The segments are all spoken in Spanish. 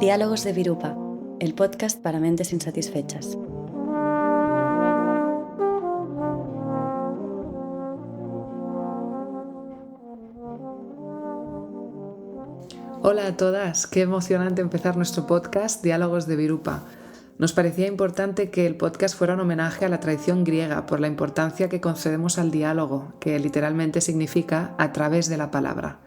Diálogos de Virupa, el podcast para mentes insatisfechas. Hola a todas, qué emocionante empezar nuestro podcast Diálogos de Virupa. Nos parecía importante que el podcast fuera un homenaje a la tradición griega por la importancia que concedemos al diálogo, que literalmente significa a través de la palabra.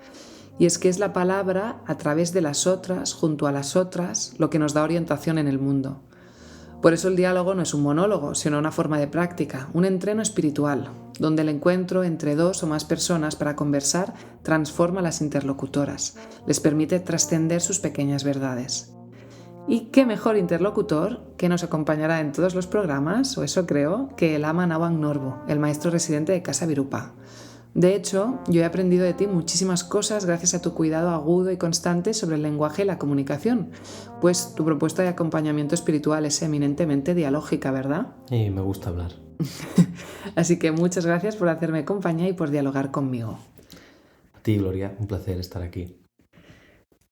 Y es que es la palabra a través de las otras, junto a las otras, lo que nos da orientación en el mundo. Por eso el diálogo no es un monólogo, sino una forma de práctica, un entreno espiritual, donde el encuentro entre dos o más personas para conversar transforma a las interlocutoras, les permite trascender sus pequeñas verdades. Y qué mejor interlocutor que nos acompañará en todos los programas, o eso creo, que el Ama Nawang Norbu, el maestro residente de Casa Virupa. De hecho, yo he aprendido de ti muchísimas cosas gracias a tu cuidado agudo y constante sobre el lenguaje y la comunicación, pues tu propuesta de acompañamiento espiritual es eminentemente dialógica, ¿verdad? Y me gusta hablar. Así que muchas gracias por hacerme compañía y por dialogar conmigo. A ti, Gloria, un placer estar aquí.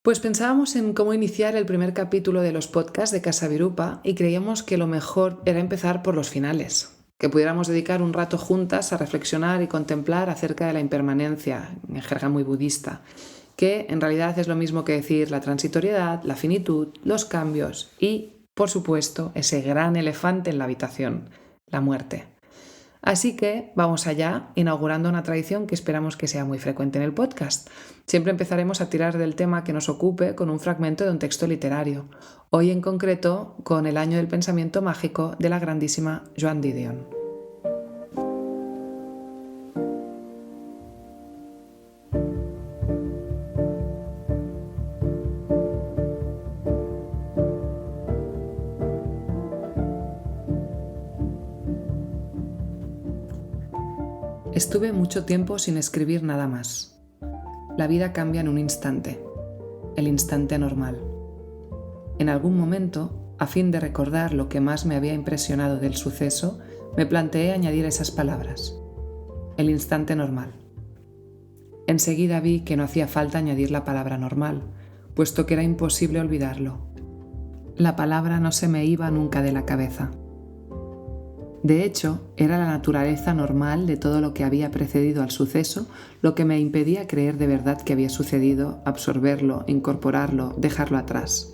Pues pensábamos en cómo iniciar el primer capítulo de los podcasts de Casa Virupa y creíamos que lo mejor era empezar por los finales, que pudiéramos dedicar un rato juntas a reflexionar y contemplar acerca de la impermanencia, en jerga muy budista, que en realidad es lo mismo que decir la transitoriedad, la finitud, los cambios y, por supuesto, ese gran elefante en la habitación, la muerte. Así que vamos allá, inaugurando una tradición que esperamos que sea muy frecuente en el podcast. Siempre empezaremos a tirar del tema que nos ocupe con un fragmento de un texto literario, hoy en concreto con El año del pensamiento mágico de la grandísima Joan Didion. Estuve mucho tiempo sin escribir nada más. La vida cambia en un instante, el instante normal. En algún momento, a fin de recordar lo que más me había impresionado del suceso, me planteé añadir esas palabras. El instante normal. Enseguida vi que no hacía falta añadir la palabra normal, puesto que era imposible olvidarlo. La palabra no se me iba nunca de la cabeza. De hecho, era la naturaleza normal de todo lo que había precedido al suceso lo que me impedía creer de verdad que había sucedido, absorberlo, incorporarlo, dejarlo atrás.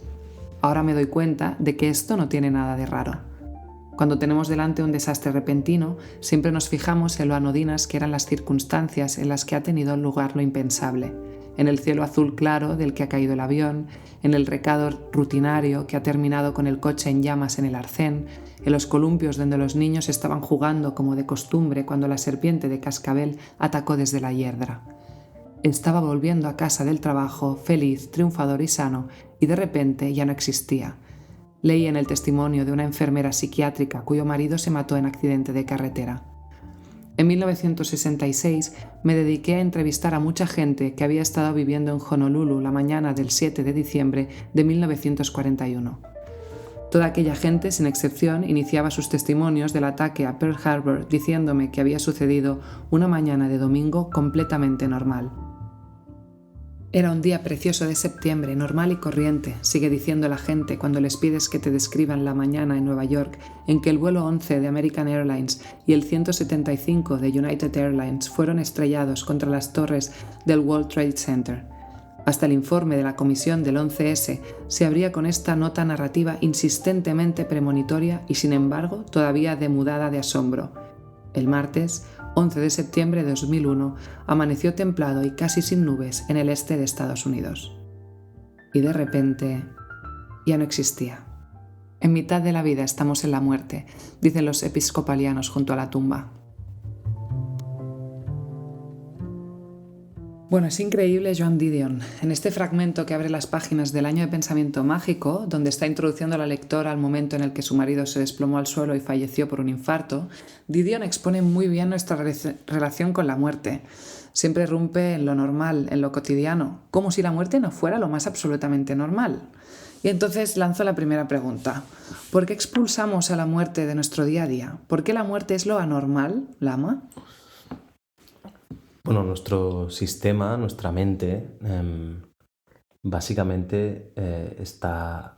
Ahora me doy cuenta de que esto no tiene nada de raro. Cuando tenemos delante un desastre repentino, siempre nos fijamos en lo anodinas que eran las circunstancias en las que ha tenido lugar lo impensable, en el cielo azul claro del que ha caído el avión, en el recado rutinario que ha terminado con el coche en llamas en el arcén, en los columpios donde los niños estaban jugando como de costumbre cuando la serpiente de cascabel atacó desde la hiedra. Estaba volviendo a casa del trabajo, feliz, triunfador y sano, y de repente ya no existía. Leí en el testimonio de una enfermera psiquiátrica cuyo marido se mató en accidente de carretera. En 1966 me dediqué a entrevistar a mucha gente que había estado viviendo en Honolulu la mañana del 7 de diciembre de 1941. Toda aquella gente, sin excepción, iniciaba sus testimonios del ataque a Pearl Harbor diciéndome que había sucedido una mañana de domingo completamente normal. Era un día precioso de septiembre, normal y corriente, sigue diciendo la gente cuando les pides que te describan la mañana en Nueva York en que el vuelo 11 de American Airlines y el 175 de United Airlines fueron estrellados contra las torres del World Trade Center. Hasta el informe de la comisión del 11S se abría con esta nota narrativa insistentemente premonitoria y sin embargo todavía demudada de asombro. El martes, 11 de septiembre de 2001, amaneció templado y casi sin nubes en el este de Estados Unidos. Y de repente, ya no existía. En mitad de la vida estamos en la muerte, dicen los episcopalianos junto a la tumba. Bueno, es increíble Joan Didion. En este fragmento que abre las páginas del año de pensamiento mágico, donde está introduciendo a la lectora al momento en el que su marido se desplomó al suelo y falleció por un infarto, Didion expone muy bien nuestra relación con la muerte. Siempre irrumpe en lo normal, en lo cotidiano, como si la muerte no fuera lo más absolutamente normal. Y entonces lanzo la primera pregunta. ¿Por qué expulsamos a la muerte de nuestro día a día? ¿Por qué la muerte es lo anormal, Lama? Bueno, nuestro sistema, nuestra mente, básicamente está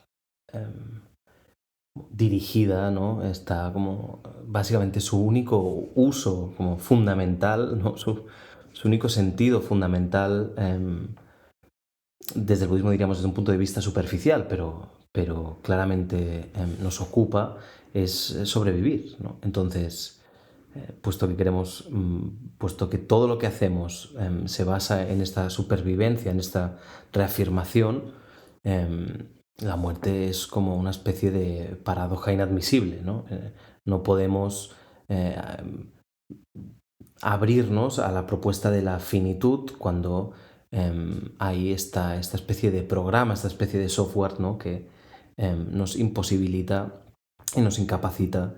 dirigida, ¿no? Está como básicamente su único uso como fundamental, ¿no? Su único sentido fundamental, desde el budismo diríamos desde un punto de vista superficial, pero claramente nos ocupa, es sobrevivir, ¿no? Entonces, puesto que todo lo que hacemos se basa en esta supervivencia, en esta reafirmación, la muerte es como una especie de paradoja inadmisible, ¿no? No podemos eh, abrirnos a la propuesta de la finitud cuando hay esta especie de programa, esta especie de software, ¿no? Que nos imposibilita y nos incapacita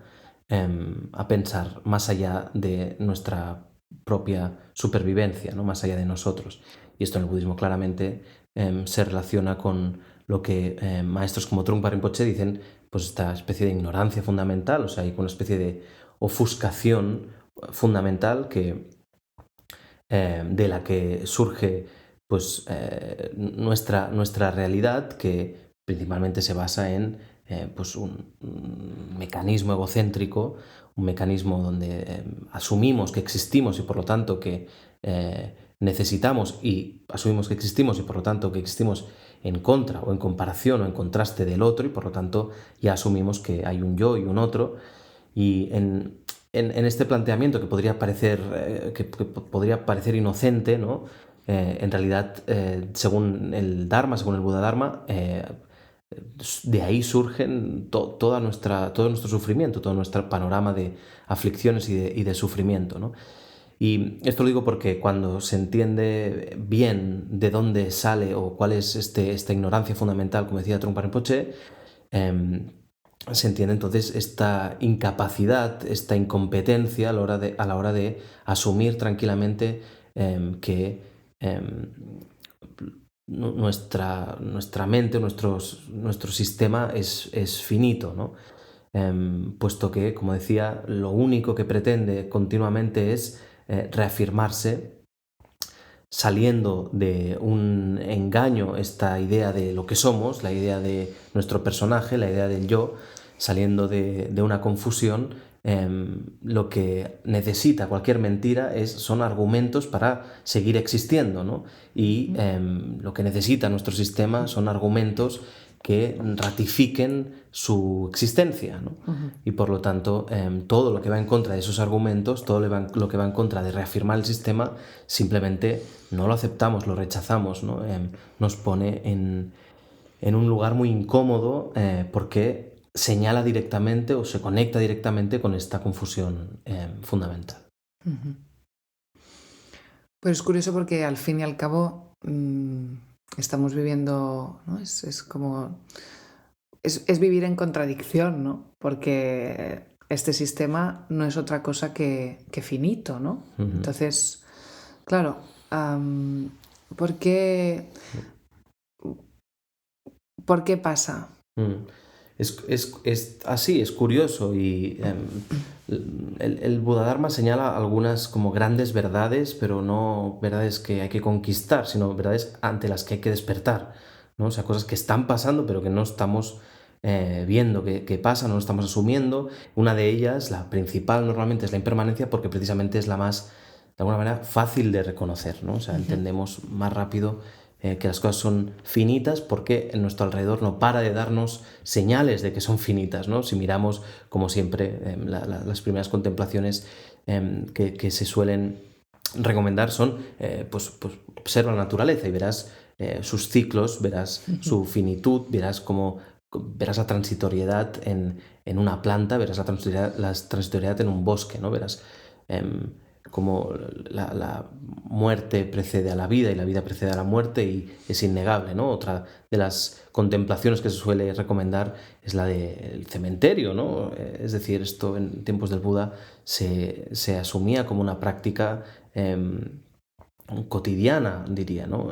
a pensar más allá de nuestra propia supervivencia, ¿no? Más allá de nosotros. Y esto en el budismo claramente se relaciona con lo que maestros como Trungpa Rinpoche dicen, pues esta especie de ignorancia fundamental, o sea, hay una especie de ofuscación fundamental de la que surge pues, nuestra realidad, que principalmente se basa en pues un mecanismo egocéntrico, un mecanismo donde asumimos que existimos y por lo tanto que necesitamos, y asumimos que existimos y por lo tanto que existimos en contra o en comparación o en contraste del otro, y por lo tanto ya asumimos que hay un yo y un otro. Y en este planteamiento que podría podría parecer inocente, ¿no? En realidad, según el Dharma, según el Buda Dharma, de ahí surgen todo nuestro sufrimiento, todo nuestro panorama de aflicciones y de sufrimiento, ¿no? Y esto lo digo porque cuando se entiende bien de dónde sale o cuál es esta ignorancia fundamental, como decía Trungpa Rinpoche, se entiende entonces esta incapacidad, esta incompetencia a la hora de asumir tranquilamente que nuestra mente, nuestro sistema es finito, ¿no? Puesto que, como decía, lo único que pretende continuamente es reafirmarse, saliendo de un engaño, esta idea de lo que somos, la idea de nuestro personaje, la idea del yo, saliendo de una confusión. Lo que necesita cualquier mentira son argumentos para seguir existiendo, ¿no? Y lo que necesita nuestro sistema son argumentos que ratifiquen su existencia, ¿no? Y por lo tanto, todo lo que va en contra de esos argumentos, todo lo que va en contra de reafirmar el sistema, simplemente no lo aceptamos, lo rechazamos, ¿no? Nos pone en un lugar muy incómodo porque señala directamente o se conecta directamente con esta confusión fundamental. Pues es curioso porque al fin y al cabo estamos viviendo, ¿no? Es como... Es vivir en contradicción, ¿no? Porque este sistema no es otra cosa que finito, ¿no? Entonces, claro, ¿por qué pasa? Es así, es curioso, y el Buda-Dharma señala algunas como grandes verdades, pero no verdades que hay que conquistar, sino verdades ante las que hay que despertar, ¿no? O sea, cosas que están pasando pero que no estamos viendo que pasan, no lo estamos asumiendo. Una de ellas, la principal normalmente, es la impermanencia, porque precisamente es la más, de alguna manera, fácil de reconocer, ¿no? O sea, entendemos más rápido que las cosas son finitas porque en nuestro alrededor no para de darnos señales de que son finitas, ¿no? Si miramos, como siempre, las primeras contemplaciones que se suelen recomendar son, pues observa la naturaleza y verás sus ciclos, verás su finitud, verás la transitoriedad en una planta, verás la transitoriedad en un bosque, ¿no? Verás como la muerte precede a la vida y la vida precede a la muerte, y es innegable, ¿no? Otra de las contemplaciones que se suele recomendar es la del cementerio, ¿no? Es decir, esto en tiempos del Buda se asumía como una práctica cotidiana, diría, ¿no?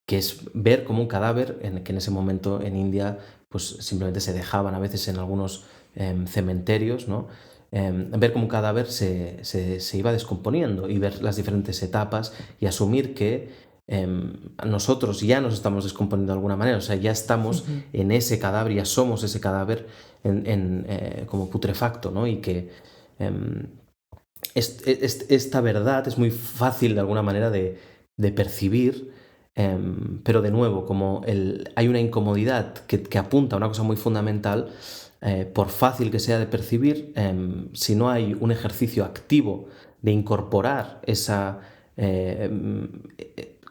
Que es ver como un cadáver, que en ese momento en India pues simplemente se dejaban a veces en algunos cementerios, ¿no? Ver cómo un cadáver se iba descomponiendo y ver las diferentes etapas y asumir que nosotros ya nos estamos descomponiendo de alguna manera, o sea, ya estamos en ese cadáver, ya somos ese cadáver como putrefacto, ¿no? Y que esta verdad es muy fácil de alguna manera de percibir, pero de nuevo, como hay una incomodidad que apunta a una cosa muy fundamental, por fácil que sea de percibir, si no hay un ejercicio activo de incorporar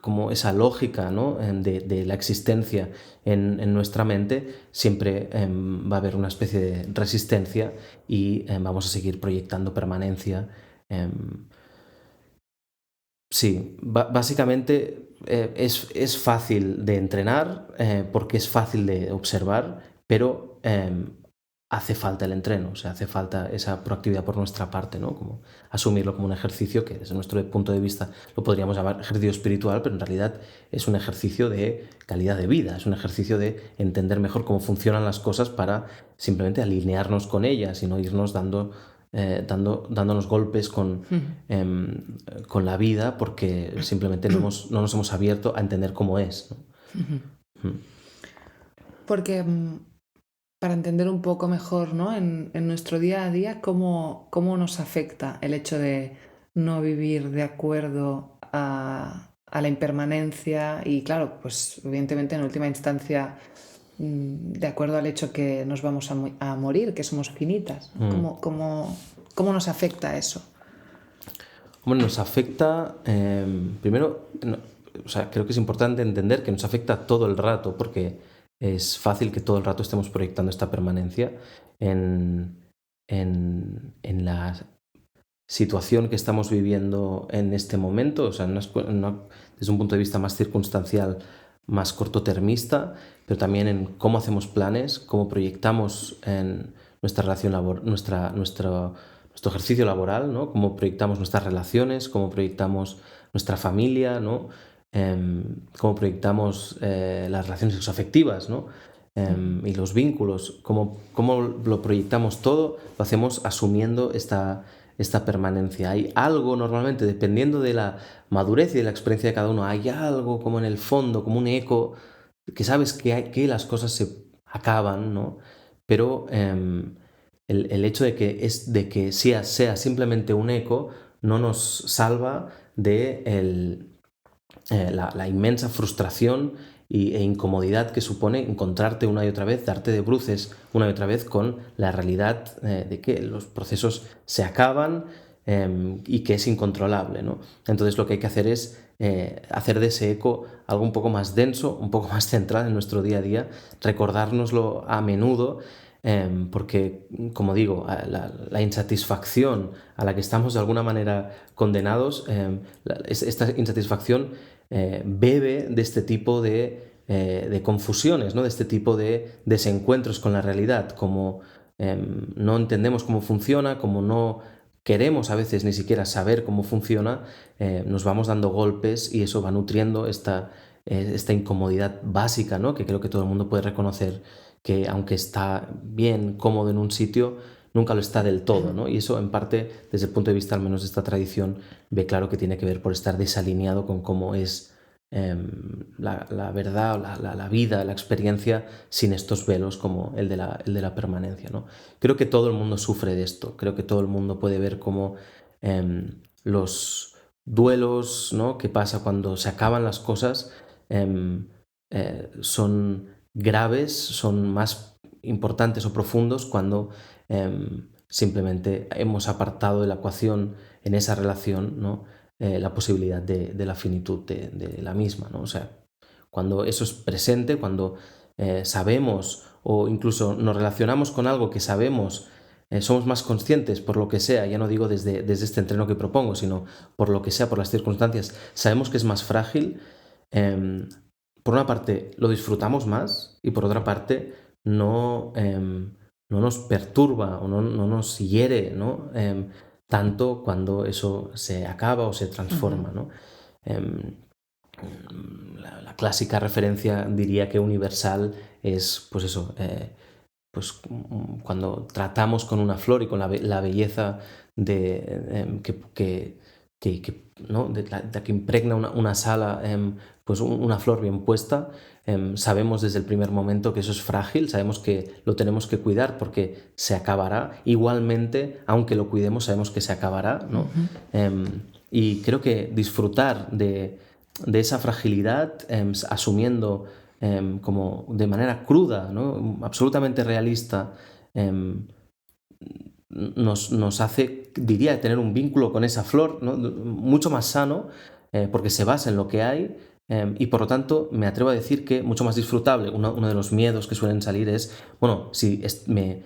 como esa lógica, ¿no? de la existencia en nuestra mente, siempre va a haber una especie de resistencia y vamos a seguir proyectando permanencia. Sí, básicamente es fácil de entrenar porque es fácil de observar, pero hace falta el entreno, o sea, hace falta esa proactividad por nuestra parte, ¿no? Como asumirlo como un ejercicio que desde nuestro punto de vista lo podríamos llamar ejercicio espiritual, pero en realidad es un ejercicio de calidad de vida, es un ejercicio de entender mejor cómo funcionan las cosas para simplemente alinearnos con ellas y no irnos dándonos golpes con la vida porque simplemente no nos hemos abierto a entender cómo es, ¿no? Porque para entender un poco mejor, ¿no? en nuestro día a día, cómo nos afecta el hecho de no vivir de acuerdo a la impermanencia y, claro, pues evidentemente en última instancia de acuerdo al hecho que nos vamos a morir, que somos finitas. ¿Cómo nos afecta eso? Bueno, nos afecta, primero, o sea, creo que es importante entender que nos afecta todo el rato, porque es fácil que todo el rato estemos proyectando esta permanencia en la situación que estamos viviendo en este momento, o sea, desde un punto de vista más circunstancial, más cortotermista, pero también en cómo hacemos planes, cómo proyectamos en nuestra relación nuestro ejercicio laboral, ¿no? Cómo proyectamos nuestras relaciones, cómo proyectamos nuestra familia, ¿no? Cómo proyectamos las relaciones sexoafectivas, ¿no? Y los vínculos, cómo lo proyectamos todo, lo hacemos asumiendo esta permanencia. Hay algo normalmente, dependiendo de la madurez y de la experiencia de cada uno, hay algo como en el fondo, como un eco, que sabes que las cosas se acaban, ¿no? Pero el hecho de que sea simplemente un eco no nos salva de la inmensa frustración e incomodidad que supone encontrarte una y otra vez, darte de bruces una y otra vez con la realidad de que los procesos se acaban y que es incontrolable, ¿no? Entonces lo que hay que hacer es hacer de ese eco algo un poco más denso, un poco más central en nuestro día a día, recordárnoslo a menudo, porque, como digo, la insatisfacción a la que estamos de alguna manera condenados, esta insatisfacción bebe de este tipo de confusiones, ¿no? De este tipo de desencuentros con la realidad, como no entendemos cómo funciona, como no queremos a veces ni siquiera saber cómo funciona, nos vamos dando golpes y eso va nutriendo esta incomodidad básica, ¿no? Que creo que todo el mundo puede reconocer, que aunque está bien, cómodo en un sitio, nunca lo está del todo, ¿no? Y eso, en parte, desde el punto de vista al menos de esta tradición, ve claro que tiene que ver por estar desalineado con cómo es la verdad, la vida, la experiencia sin estos velos como el de la permanencia, ¿no? Creo que todo el mundo sufre de esto, creo que todo el mundo puede ver cómo los duelos, ¿no? Que pasa cuando se acaban las cosas son graves, son más importantes o profundos cuando simplemente hemos apartado de la ecuación en esa relación, ¿no? La posibilidad de la finitud de la misma, ¿no? O sea, cuando eso es presente, cuando sabemos o incluso nos relacionamos con algo que sabemos, somos más conscientes por lo que sea, ya no digo desde este entreno que propongo, sino por lo que sea, por las circunstancias, sabemos que es más frágil, por una parte lo disfrutamos más y por otra parte no nos perturba o no nos hiere, ¿no? Tanto cuando eso se acaba o se transforma, ¿no? La clásica referencia, diría que universal, es pues eso, pues cuando tratamos con una flor y con la belleza que ¿no? de la que impregna una sala, pues una flor bien puesta, sabemos desde el primer momento que eso es frágil, sabemos que lo tenemos que cuidar porque se acabará. Igualmente, aunque lo cuidemos, sabemos que se acabará, ¿no? Y creo que disfrutar de esa fragilidad, asumiendo como de manera cruda, ¿no? Absolutamente realista, nos hace, diría, tener un vínculo con esa flor, ¿no? Mucho más sano, porque se basa en lo que hay, y por lo tanto me atrevo a decir que mucho más disfrutable. Uno de los miedos que suelen salir es, bueno, si me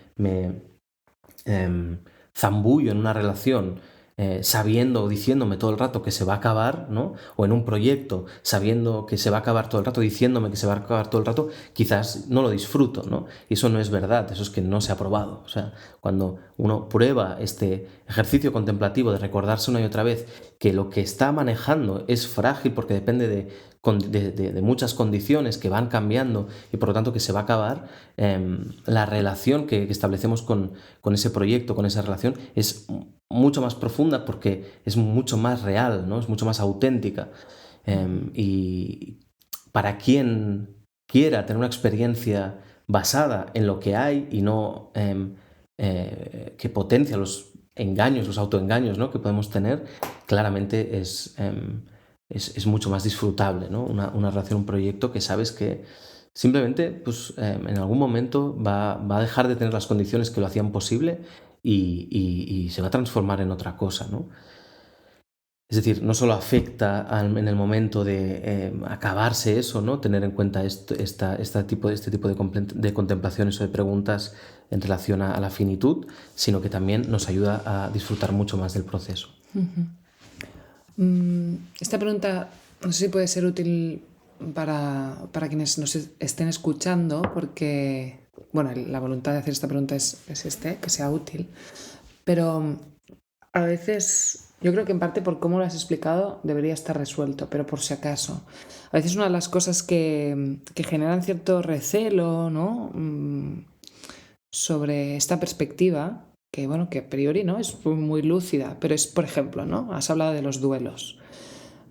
zambullo en una relación sabiendo o diciéndome todo el rato que se va a acabar, ¿no? O en un proyecto sabiendo que se va a acabar todo el rato, diciéndome que se va a acabar todo el rato, quizás no lo disfruto, ¿no? Y eso no es verdad, eso es que no se ha probado. O sea, cuando uno prueba este ejercicio contemplativo de recordarse una y otra vez que lo que está manejando es frágil porque depende de muchas condiciones que van cambiando y por lo tanto que se va a acabar, la relación que establecemos con ese proyecto, con esa relación, es mucho más profunda porque es mucho más real, ¿no? Es mucho más auténtica. Y para quien quiera tener una experiencia basada en lo que hay y no que potencia los engaños, los autoengaños, ¿no? que podemos tener, claramente es mucho más disfrutable, ¿no? Una relación, un proyecto que sabes que simplemente pues, en algún momento va a dejar de tener las condiciones que lo hacían posible y se va a transformar en otra cosa, ¿no? Es decir, no solo afecta en el momento de acabarse eso, ¿no? Tener en cuenta este tipo de contemplaciones o de preguntas en relación a la finitud, sino que también nos ayuda a disfrutar mucho más del proceso. Esta pregunta no sé si puede ser útil para quienes nos estén escuchando, porque bueno, la voluntad de hacer esta pregunta es que sea útil, pero a veces, yo creo que en parte por cómo lo has explicado debería estar resuelto, pero por si acaso. A veces una de las cosas que generan cierto recelo, ¿no? Sobre esta perspectiva, que bueno, que a priori no es muy lúcida, pero es, por ejemplo, ¿no? Has hablado de los duelos.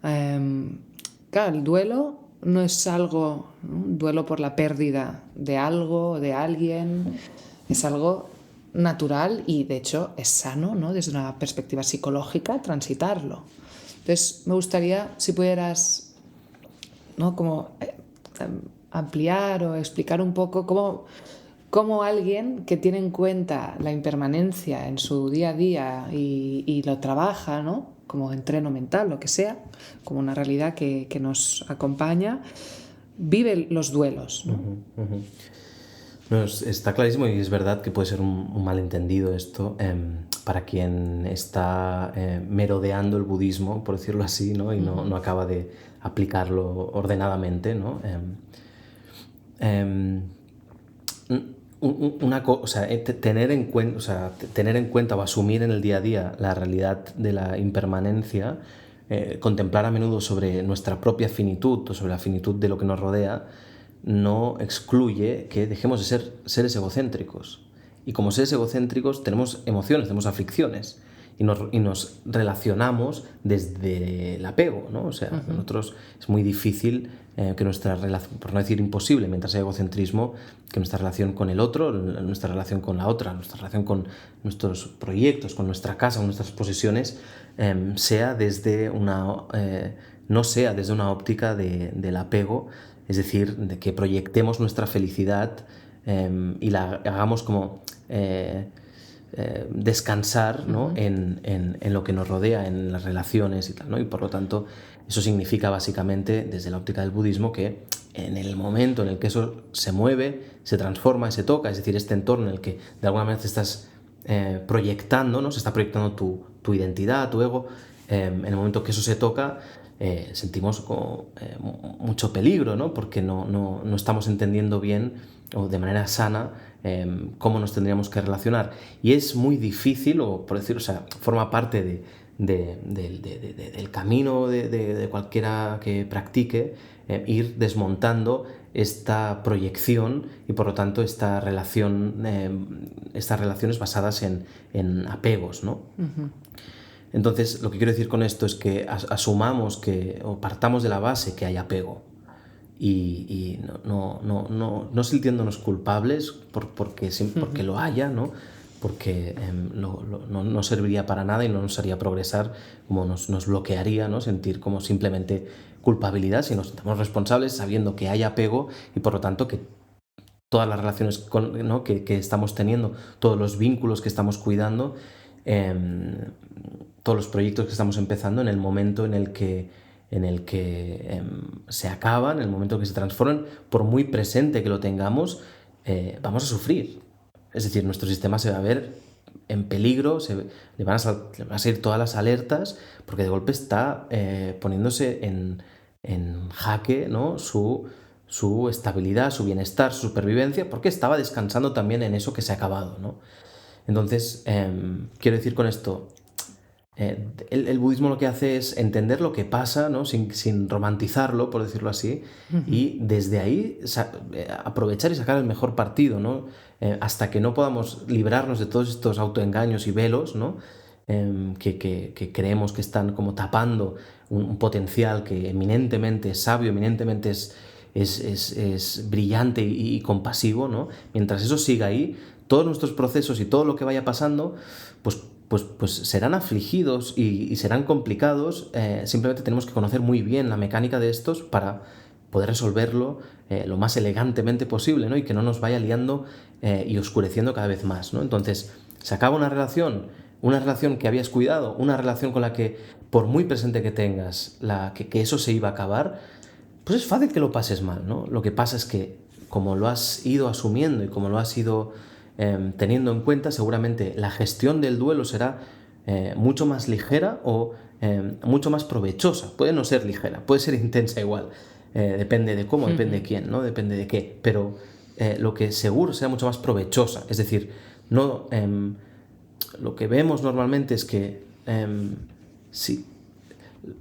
Claro, el duelo no es algo, ¿no? Un duelo por la pérdida de algo, de alguien, es algo natural y de hecho es sano, ¿no? Desde una perspectiva psicológica, transitarlo. Entonces me gustaría si pudieras, ¿no? Como ampliar o explicar un poco cómo alguien que tiene en cuenta la impermanencia en su día a día y lo trabaja, ¿no? Como entreno mental, lo que sea, como una realidad que nos acompaña, vive los duelos, ¿no? No, está clarísimo y es verdad que puede ser un malentendido esto para quien está merodeando el budismo, por decirlo así, ¿no? Y no acaba de aplicarlo ordenadamente, ¿no? Tener en cuenta o asumir en el día a día la realidad de la impermanencia, contemplar a menudo sobre nuestra propia finitud o sobre la finitud de lo que nos rodea, no excluye que dejemos de ser seres egocéntricos. Y como seres egocéntricos tenemos emociones, tenemos aflicciones y nos relacionamos desde el apego, ¿no? O sea, nosotros es muy difícil que nuestra relación, por no decir imposible, mientras hay egocentrismo, que nuestra relación con el otro, nuestra relación con la otra, nuestra relación con nuestros proyectos, con nuestra casa, con nuestras posesiones, sea desde no sea desde una óptica del apego, es decir, de que proyectemos nuestra felicidad y la hagamos como descansar, ¿no? en lo que nos rodea, en las relaciones y tal, ¿no? Y por lo tanto eso significa básicamente desde la óptica del budismo que en el momento en el que eso se mueve, se transforma y se toca, es decir, este entorno en el que de alguna manera te estás proyectando, ¿no? Se está proyectando tu identidad, tu ego, en el momento que eso se toca, sentimos como, mucho peligro, ¿no? Porque no estamos entendiendo bien o de manera sana cómo nos tendríamos que relacionar. Y es muy difícil, o por decirlo, o sea, forma parte del camino de cualquiera que practique, ir desmontando esta proyección y por lo tanto estas relaciones basadas en apegos, ¿no? Entonces, lo que quiero decir con esto es que asumamos o partamos de la base que hay apego y no sintiéndonos culpables porque lo haya, ¿no? Porque no serviría para nada y no nos haría progresar, como nos bloquearía, ¿no? Sentir como simplemente culpabilidad, si nos sentimos responsables sabiendo que hay apego y por lo tanto que todas las relaciones ¿no? que estamos teniendo, todos los vínculos que estamos cuidando, todos los proyectos que estamos empezando, en el momento en el que se acaban, en el momento en que se transforman, por muy presente que lo tengamos, vamos a sufrir. Es decir, nuestro sistema se va a ver en peligro, le van a salir todas las alertas, porque de golpe está poniéndose en jaque, ¿no? su estabilidad, su bienestar, su supervivencia, porque estaba descansando también en eso que se ha acabado, ¿no? Entonces, quiero decir con esto, el budismo lo que hace es entender lo que pasa, ¿no? sin romantizarlo, por decirlo así, y desde ahí aprovechar y sacar el mejor partido, ¿no? Hasta que no podamos librarnos de todos estos autoengaños y velos, ¿no? Que creemos que están como tapando un potencial que eminentemente es sabio, eminentemente es brillante y compasivo, ¿no? Mientras eso siga ahí, todos nuestros procesos y todo lo que vaya pasando, pues serán afligidos y serán complicados. Simplemente tenemos que conocer muy bien la mecánica de estos para poder resolverlo lo más elegantemente posible, ¿no? Y que no nos vaya liando y oscureciendo cada vez más, ¿no? Entonces, se acaba una relación que habías cuidado, una relación con la que, por muy presente que tengas, que eso se iba a acabar, pues es fácil que lo pases mal, ¿no? Lo que pasa es que, como lo has ido asumiendo y como lo has ido teniendo en cuenta, seguramente la gestión del duelo será mucho más ligera o mucho más provechosa. Puede no ser ligera, puede ser intensa igual. Depende de cómo, depende de quién, ¿no? Depende de qué. Pero lo que seguro será mucho más provechosa. Es decir, no, lo que vemos normalmente es que si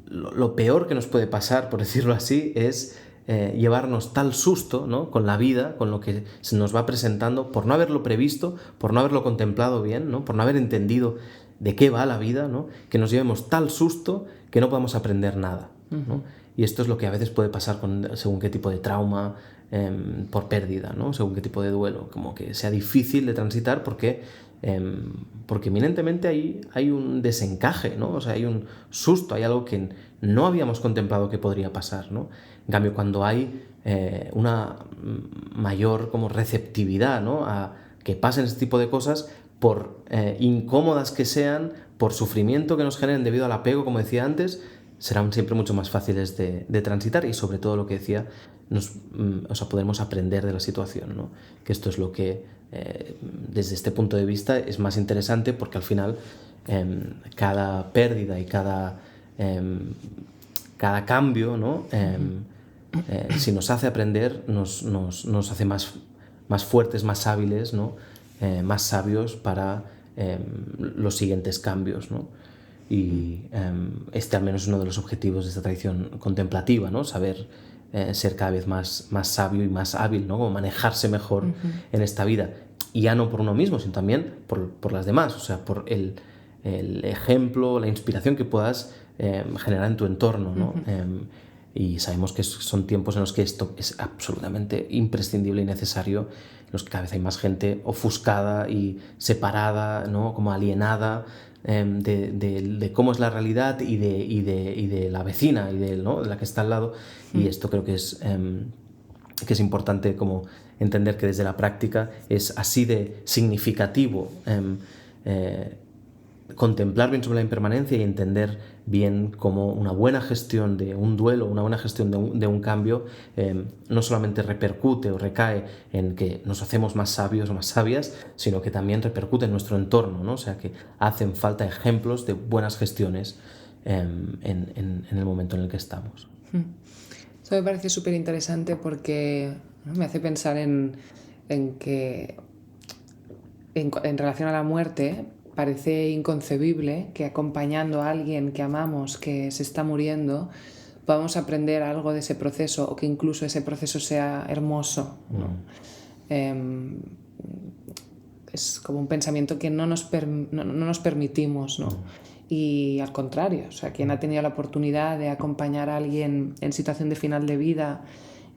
lo peor que nos puede pasar, por decirlo así, es llevarnos tal susto, ¿no? Con la vida, con lo que se nos va presentando, por no haberlo previsto, por no haberlo contemplado bien, ¿no? Por no haber entendido de qué va la vida, ¿no? Que nos llevemos tal susto que no podamos aprender nada, ¿no? Y esto es lo que a veces puede pasar según qué tipo de trauma, por pérdida, ¿no? Según qué tipo de duelo, como que sea difícil de transitar porque eminentemente hay un desencaje, ¿no? O sea, hay un susto, hay algo que no habíamos contemplado que podría pasar, ¿no? En cambio, cuando hay una mayor como receptividad, ¿no? A que pasen este tipo de cosas, por incómodas que sean, por sufrimiento que nos generen debido al apego, como decía antes, serán siempre mucho más fáciles de transitar y sobre todo lo que decía, podremos aprender de la situación, ¿no? Que esto es lo que desde este punto de vista es más interesante, porque al final cada pérdida y cada cambio, ¿no? Si nos hace aprender, nos hace más fuertes, más hábiles, ¿no? Más sabios para los siguientes cambios, ¿no? Y este al menos es uno de los objetivos de esta tradición contemplativa, ¿no? Saber ser cada vez más sabio y más hábil, ¿no? Como manejarse mejor en esta vida. Y ya no por uno mismo, sino también por las demás, o sea, por el ejemplo, la inspiración que puedas generar en tu entorno, ¿no? Y sabemos que son tiempos en los que esto es absolutamente imprescindible y necesario, en los que cada vez hay más gente ofuscada y separada, ¿no? Como alienada de cómo es la realidad y de la vecina y ¿no? de la que está al lado. Y esto creo que es importante como entender que desde la práctica es así de significativo contemplar bien sobre la impermanencia y entender bien cómo una buena gestión de un duelo, una buena gestión de un cambio no solamente repercute o recae en que nos hacemos más sabios o más sabias, sino que también repercute en nuestro entorno, ¿no? O sea que hacen falta ejemplos de buenas gestiones en el momento en el que estamos. Esto me parece súper interesante porque, ¿no?, me hace pensar en que en relación a la muerte parece inconcebible que acompañando a alguien que amamos que se está muriendo podamos aprender algo de ese proceso o que incluso ese proceso sea hermoso, ¿no? Es como un pensamiento que no nos permitimos, ¿no? y al contrario, o sea, quien ha tenido la oportunidad de acompañar a alguien en situación de final de vida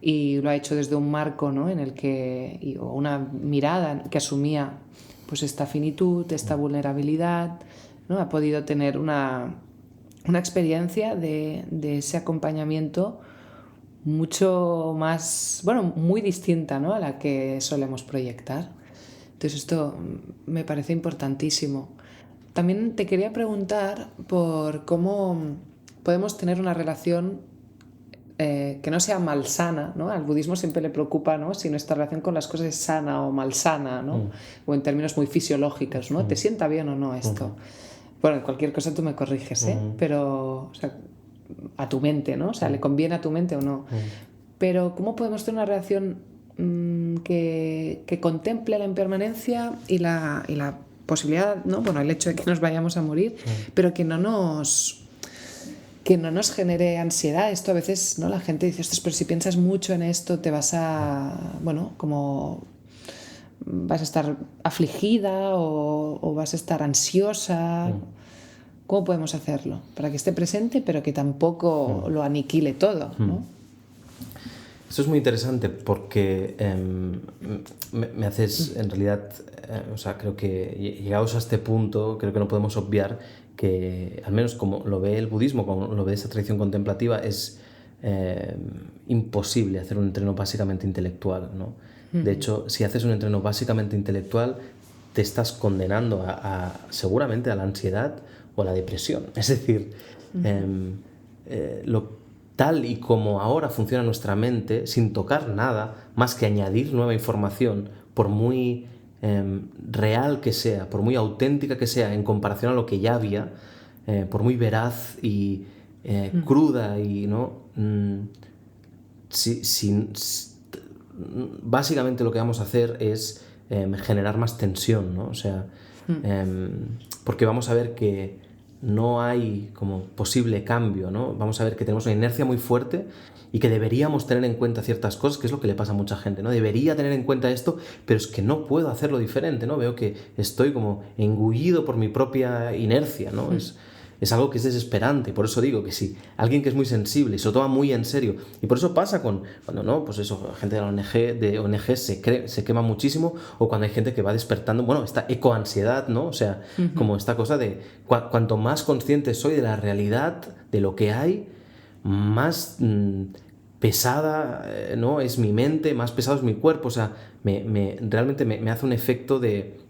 y lo ha hecho desde un marco, ¿no?, en el que, o una mirada que asumía pues esta finitud, esta vulnerabilidad, ¿no?, ha podido tener una experiencia de ese acompañamiento mucho más, bueno, muy distinta, ¿no?, a la que solemos proyectar. Entonces esto me parece importantísimo. También te quería preguntar por cómo podemos tener una relación que no sea malsana, ¿no? Al budismo siempre le preocupa, ¿no?, si nuestra relación con las cosas es sana o malsana, ¿no? O en términos muy fisiológicos, ¿no? ¿Te sienta bien o no esto? Bueno, cualquier cosa tú me corriges, ¿eh? Pero, o sea, a tu mente, ¿no? O sea, ¿le conviene a tu mente o no? Pero ¿cómo podemos tener una relación que contemple la impermanencia y la posibilidad, ¿no?, bueno, el hecho de que nos vayamos a morir, pero que no nos genere ansiedad? Esto a veces, ¿no?, la gente dice, ostras, pero si piensas mucho en esto te vas a, bueno, como vas a estar afligida o vas a estar ansiosa. ¿Cómo podemos hacerlo para que esté presente pero que tampoco lo aniquile todo, ¿no? Esto es muy interesante porque me haces, en realidad, o sea, creo que llegados a este punto, creo que no podemos obviar que, al menos como lo ve el budismo, como lo ve esta tradición contemplativa, es imposible hacer un entreno básicamente intelectual, ¿no? De hecho, si haces un entreno básicamente intelectual, te estás condenando seguramente a la ansiedad o a la depresión. Es decir, tal y como ahora funciona nuestra mente, sin tocar nada más que añadir nueva información, por muy real que sea, por muy auténtica que sea en comparación a lo que ya había, por muy veraz y cruda y, ¿no? Básicamente lo que vamos a hacer es generar más tensión, ¿no? O sea, porque vamos a ver que no hay como posible cambio, ¿no? Vamos a ver que tenemos una inercia muy fuerte y que deberíamos tener en cuenta ciertas cosas, que es lo que le pasa a mucha gente, ¿no? Debería tener en cuenta esto, pero es que no puedo hacerlo diferente, ¿no? Veo que estoy como engullido por mi propia inercia, ¿no? Es algo que es desesperante. Por eso digo que si alguien que es muy sensible y se lo toma muy en serio, y por eso pasa cuando no, pues eso, gente de ONG se quema muchísimo, o cuando hay gente que va despertando, bueno, esta ecoansiedad, ¿no? O sea, como esta cosa de cuanto más consciente soy de la realidad, de lo que hay, más pesada, ¿no?, es mi mente, más pesado es mi cuerpo. O sea, realmente me hace un efecto de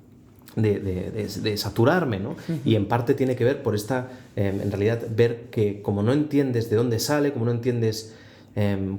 saturarme, ¿no? Y en parte tiene que ver por esta, en realidad, ver que como no entiendes de dónde sale, como no entiendes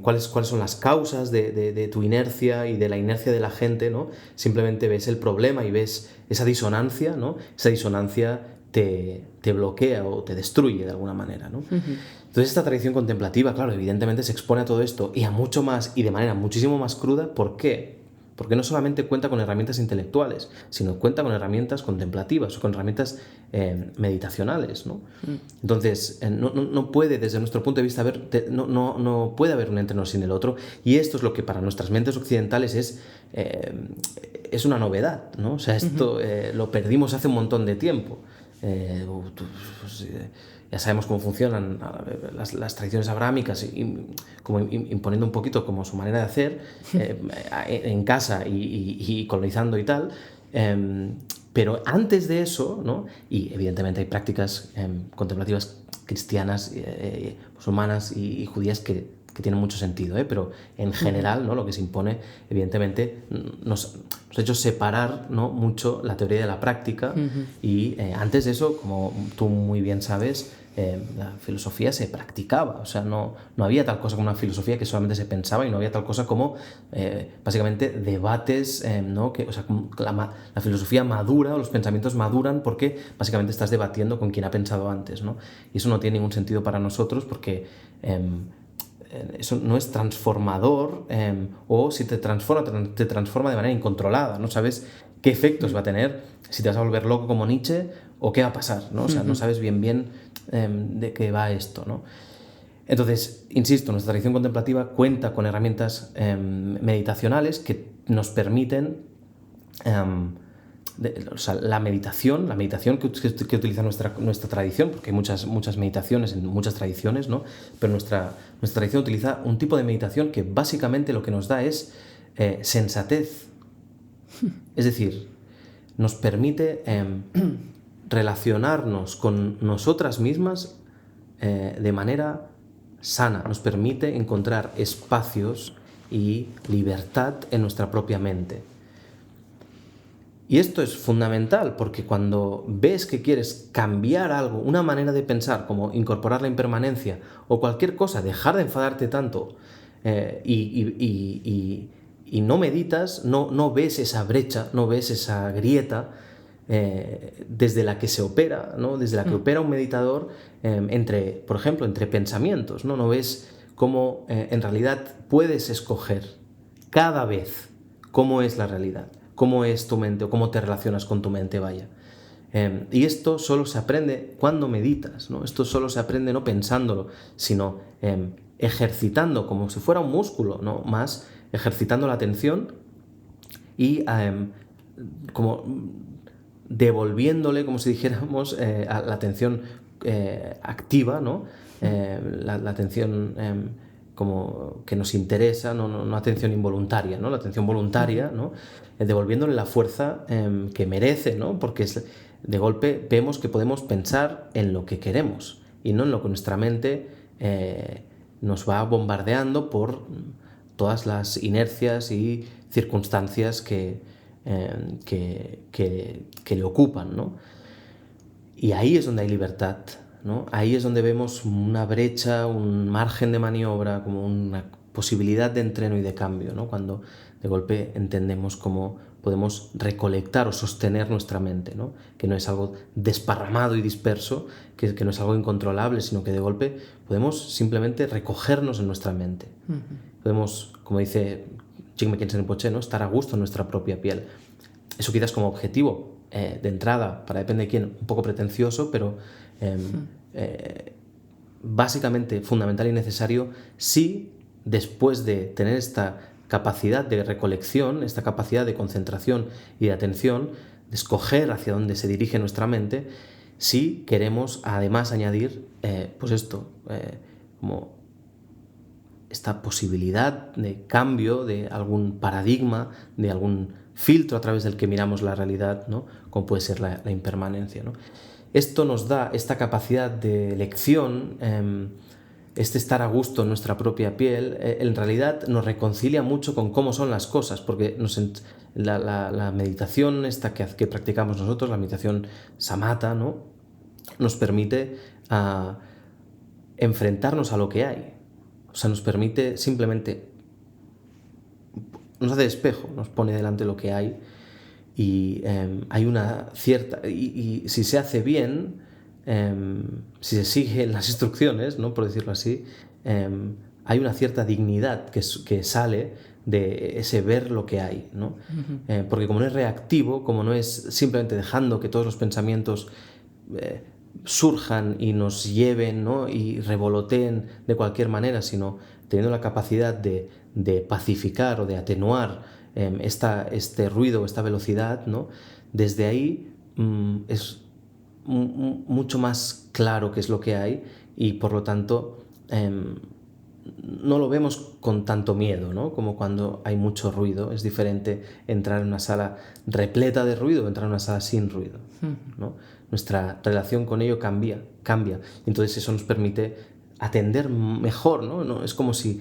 cuáles son las causas de tu inercia y de la inercia de la gente, ¿no? Simplemente ves el problema y ves esa disonancia, ¿no? Esa disonancia te bloquea o te destruye de alguna manera, ¿no? Entonces esta tradición contemplativa, claro, evidentemente se expone a todo esto y a mucho más y de manera muchísimo más cruda. ¿Por qué? Porque no solamente cuenta con herramientas intelectuales, sino cuenta con herramientas contemplativas o con herramientas meditacionales, ¿no? Entonces, no puede, desde nuestro punto de vista, no puede haber un entreno sin el otro, y esto es lo que para nuestras mentes occidentales es una novedad, ¿no? O sea, esto lo perdimos hace un montón de tiempo. Ya sabemos cómo funcionan las tradiciones abrahámicas, como imponiendo un poquito como su manera de hacer en casa y colonizando y tal, pero antes de eso, ¿no? Y evidentemente hay prácticas contemplativas cristianas, musulmanas y judías que tienen mucho sentido, pero en general, ¿no?, lo que se impone, evidentemente, nos ha hecho separar, ¿no?, mucho la teoría de la práctica. Y antes de eso, como tú muy bien sabes, la filosofía se practicaba. O sea, no había tal cosa como una filosofía que solamente se pensaba, y no había tal cosa como básicamente debates, ¿no? O sea, la filosofía madura o los pensamientos maduran porque básicamente estás debatiendo con quien ha pensado antes, ¿no? Y eso no tiene ningún sentido para nosotros, porque eso no es transformador, o si te transforma de manera incontrolada. No sabes qué efectos va a tener, si te vas a volver loco como Nietzsche o qué va a pasar, ¿no? O sea, no sabes bien de qué va esto, ¿no? Entonces, insisto, nuestra tradición contemplativa cuenta con herramientas meditacionales que nos permiten o sea, la meditación que utiliza nuestra tradición, porque hay muchas meditaciones en muchas tradiciones, ¿no? Pero nuestra tradición utiliza un tipo de meditación que básicamente lo que nos da es sensatez. Es decir, nos permite relacionarnos con nosotras mismas de manera sana, nos permite encontrar espacios y libertad en nuestra propia mente. Y esto es fundamental porque cuando ves que quieres cambiar algo, una manera de pensar, como incorporar la impermanencia o cualquier cosa, dejar de enfadarte tanto y no meditas, no ves esa brecha, no ves esa grieta desde la que se opera, ¿no? Desde la que opera un meditador por ejemplo, entre pensamientos, ¿no? No ves cómo en realidad puedes escoger cada vez cómo es la realidad, cómo es tu mente o cómo te relacionas con tu mente, vaya. Y esto solo se aprende cuando meditas, ¿no? Esto solo se aprende no pensándolo, sino ejercitando como si fuera un músculo, ¿no? Más ejercitando la atención y como devolviéndole, como si dijéramos, a la atención activa, ¿no? La atención como que nos interesa, no atención involuntaria, ¿no? La atención voluntaria, ¿no? Devolviéndole la fuerza que merece, ¿no? Porque de golpe vemos que podemos pensar en lo que queremos y no en lo que nuestra mente nos va bombardeando por todas las inercias y circunstancias que le ocupan, ¿no? Y ahí es donde hay libertad, ¿no? Ahí es donde vemos una brecha, un margen de maniobra, como una posibilidad de entreno y de cambio, ¿no? Cuando de golpe entendemos cómo podemos recolectar o sostener nuestra mente, ¿no? Que no es algo desparramado y disperso, que no es algo incontrolable, sino que de golpe podemos simplemente recogernos en nuestra mente. Podemos, como dice Jigme Khensen Rinpoche, ¿no? Estar a gusto en nuestra propia piel. Eso quizás como objetivo de entrada, para depende de quién, un poco pretencioso, pero básicamente fundamental y necesario si después de tener esta capacidad de recolección, esta capacidad de concentración y de atención, de escoger hacia dónde se dirige nuestra mente, si queremos además añadir pues esto, como esta posibilidad de cambio de algún paradigma, de algún filtro a través del que miramos la realidad, ¿no? Como puede ser la impermanencia, ¿no? Esto nos da esta capacidad de elección, este estar a gusto en nuestra propia piel, en realidad nos reconcilia mucho con cómo son las cosas, porque la meditación esta que practicamos nosotros, la meditación samatha, ¿no? Nos permite enfrentarnos a lo que hay. O sea, nos permite simplemente, nos hace espejo, nos pone delante lo que hay y hay una cierta, y si se hace bien, si se siguen las instrucciones, ¿no? Por decirlo así, hay una cierta dignidad que sale de ese ver lo que hay, ¿no? Porque como no es reactivo, como no es simplemente dejando que todos los pensamientos surjan y nos lleven, ¿no? Y revoloteen de cualquier manera, sino teniendo la capacidad de pacificar o de atenuar este ruido, esta velocidad, ¿no? Desde ahí es mucho más claro qué es lo que hay y por lo tanto no lo vemos con tanto miedo, ¿no? Como cuando hay mucho ruido. Es diferente entrar en una sala repleta de ruido o entrar en una sala sin ruido, ¿no? Nuestra relación con ello cambia. Entonces eso nos permite atender mejor, ¿no? Es como si